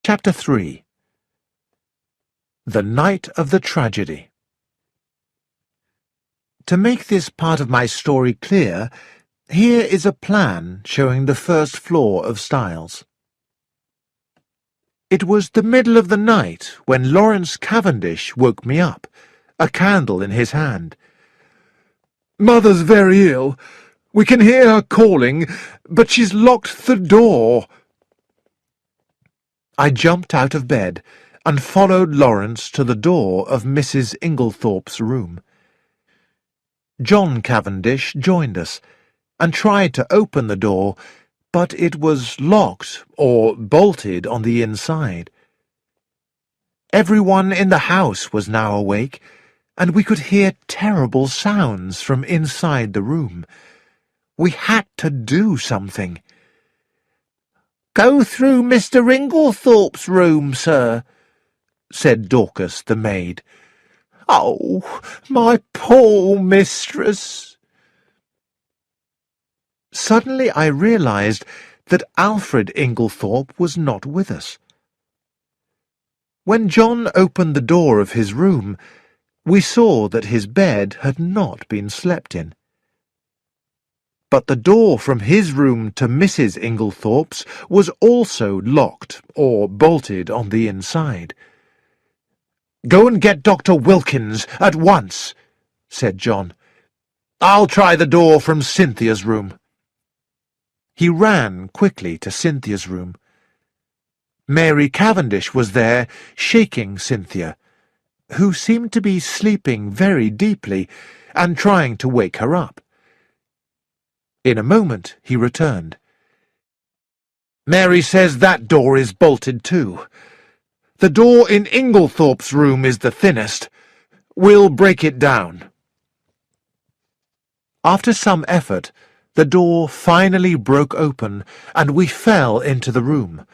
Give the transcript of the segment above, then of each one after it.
Chapter 3. The Night of the Tragedy. To make this part of my story clear, here is a plan showing the first floor of Styles. It was the middle of the night when Lawrence Cavendish woke me up, a candle in his hand. "Mother's very ill. We can hear her calling, but she's locked the door." I jumped out of bed and followed Lawrence to the door of Mrs. Inglethorpe's room. John Cavendish joined us and tried to open the door, but it was locked or bolted on the inside. Everyone in the house was now awake, and we could hear terrible sounds from inside the room. We had to do something. "Go through Mr. Inglethorpe's room, sir," said Dorcas the maid. "Oh, my poor mistress!" Suddenly I realized that Alfred Inglethorpe was not with us. When John opened the door of his room, we saw that his bed had not been slept in. But the door from his room to Mrs. Inglethorpe's was also locked or bolted on the inside. "Go and get Dr. Wilkins at once," said John. "I'll try the door from Cynthia's room." He ran quickly to Cynthia's room. Mary Cavendish was there, shaking Cynthia, who seemed to be sleeping very deeply, and trying to wake her up. In a moment he returned. "Mary says that door is bolted too. The door in Inglethorpe's room is the thinnest. We'll break it down." After some effort, the door finally broke open, and we fell into the room,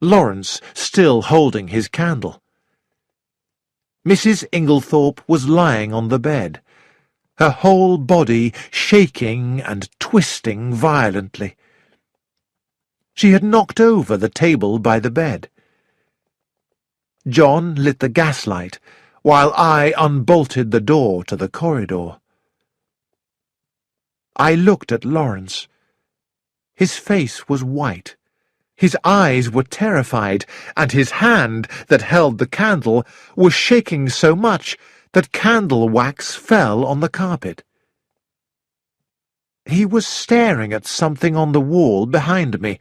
Lawrence still holding his candle. Mrs. Inglethorpe was lying on the bed, her whole body shaking and twisting violently. She had knocked over the table by the bed. John lit the gaslight, while I unbolted the door to the corridor. I looked at Lawrence. His face was white. His eyes were terrified, and his hand that held the candle was shaking so much that candle wax fell on the carpet. He was staring at something on the wall behind me,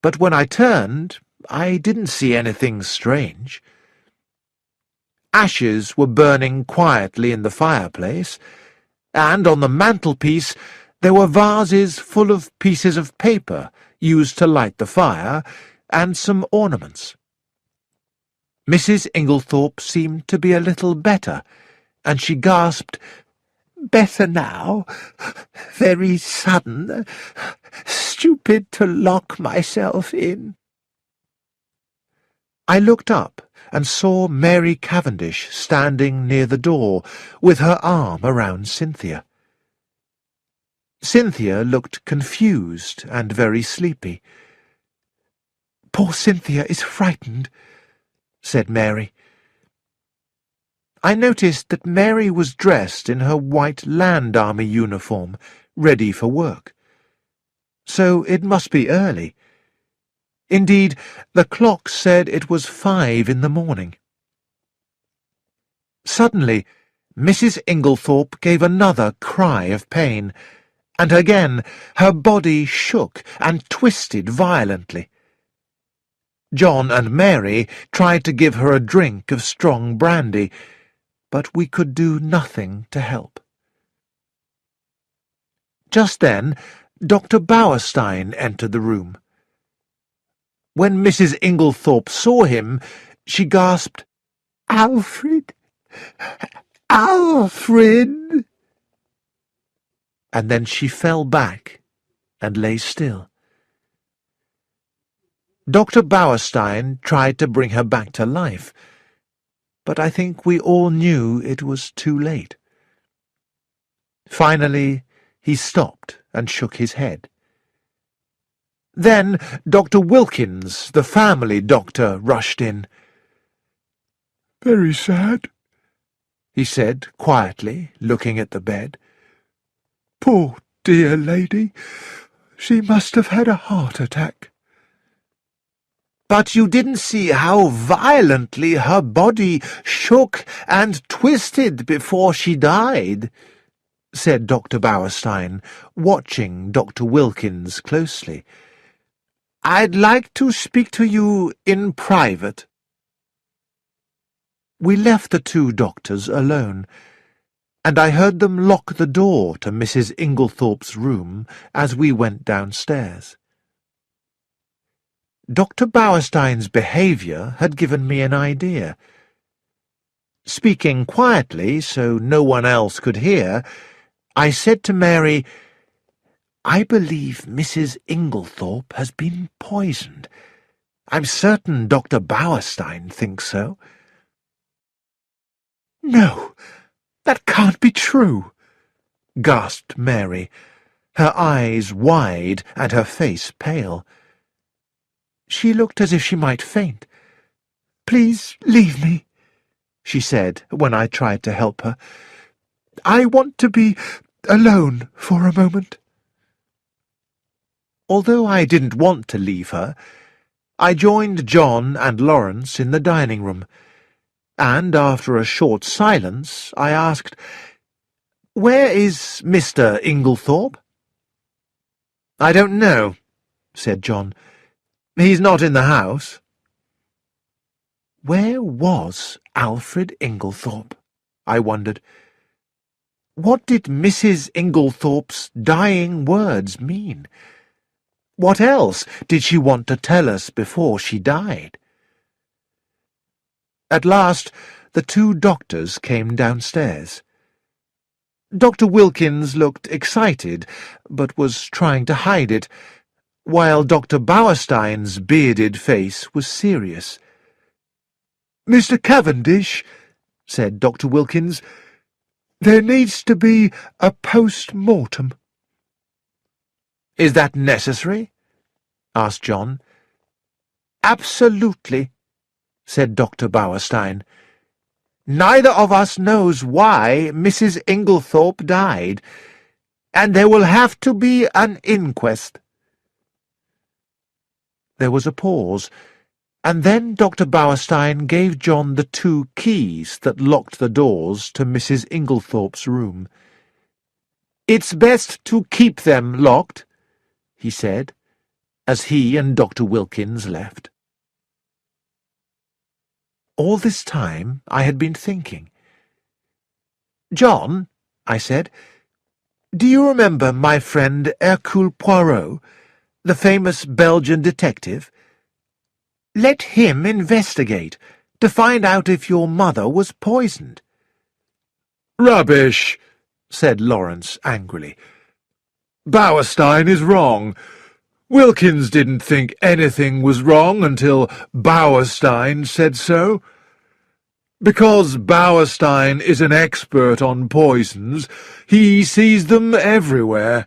but when I turned, I didn't see anything strange. Ashes were burning quietly in the fireplace, and on the mantelpiece there were vases full of pieces of paper used to light the fire, and some ornaments. Mrs. Inglethorpe seemed to be a little better, and she gasped, "Better now. Very sudden. Stupid to lock myself in." I looked up and saw Mary Cavendish standing near the door with her arm around Cynthia. Cynthia looked confused and very sleepy. "Poor Cynthia is frightened," said Mary. I noticed that Mary was dressed in her white Land Army uniform, ready for work. So it must be early. Indeed, the clock said it was 5 in the morning. Suddenly, Mrs. Inglethorpe gave another cry of pain, and again her body shook and twisted violently. John and Mary tried to give her a drink of strong brandy, but we could do nothing to help. Just then, Dr. Bauerstein entered the room. When Mrs. Inglethorpe saw him, she gasped, "Alfred! Alfred!" And then she fell back and lay still. Dr. Bauerstein tried to bring her back to life, but I think we all knew it was too late. Finally, he stopped and shook his head. Then Dr. Wilkins, the family doctor, rushed in. "Very sad," he said quietly, looking at the bed. "Poor dear lady. She must have had a heart attack." "But you didn't see how violently her body shook and twisted before she died," said Dr. Bauerstein, watching Dr. Wilkins closely. "I'd like to speak to you in private." We left the two doctors alone, and I heard them lock the door to Mrs. Inglethorpe's room as we went downstairs. Dr. Bauerstein's behaviour had given me an idea. Speaking quietly so no one else could hear, I said to Mary, "I believe Mrs. Inglethorpe has been poisoned. I'm certain Dr. Bauerstein thinks so." "No, that can't be true," gasped Mary, her eyes wide and her face pale. She looked as if she might faint. "Please leave me," she said when I tried to help her. "I want to be alone for a moment." Although I didn't want to leave her, I joined John and Lawrence in the dining room, and after a short silence I asked, "Where is Mr. Inglethorpe?" "I don't know," said John. "He's not in the house." Where was Alfred Inglethorpe? I wondered. What did Mrs. Inglethorpe's dying words mean? What else did she want to tell us before she died? At last, the two doctors came downstairs. Dr. Wilkins looked excited, but was trying to hide it, while Dr. Bauerstein's bearded face was serious. "Mr. Cavendish," said Dr. Wilkins, "there needs to be a post-mortem." "Is that necessary?" asked John. "Absolutely," said Dr. Bauerstein. "Neither of us knows why Mrs. Inglethorpe died, and there will have to be an inquest." There was a pause, and then Dr. Bauerstein gave John the two keys that locked the doors to Mrs. Inglethorpe's room. "It's best to keep them locked," he said, as he and Dr. Wilkins left. All this time I had been thinking. "John," I said, "do you remember my friend Hercule Poirot, the famous Belgian detective? Let him investigate to find out if your mother was poisoned." "Rubbish," said Lawrence angrily. "Bauerstein is wrong. Wilkins didn't think anything was wrong until Bauerstein said so. Because Bauerstein is an expert on poisons, he sees them everywhere.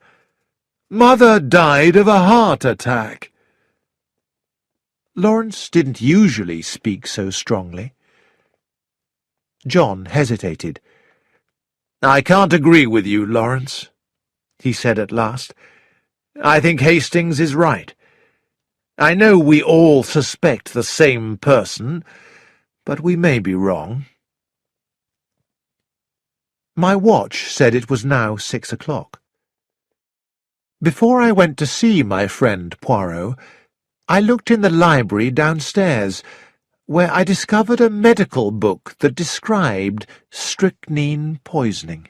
Mother died of a heart attack." Lawrence didn't usually speak so strongly. John hesitated. "I can't agree with you, Lawrence," he said at last. "I think Hastings is right. I know we all suspect the same person, but we may be wrong." My watch said it was now 6 o'clock. Before I went to see my friend Poirot, I looked in the library downstairs, where I discovered a medical book that described strychnine poisoning.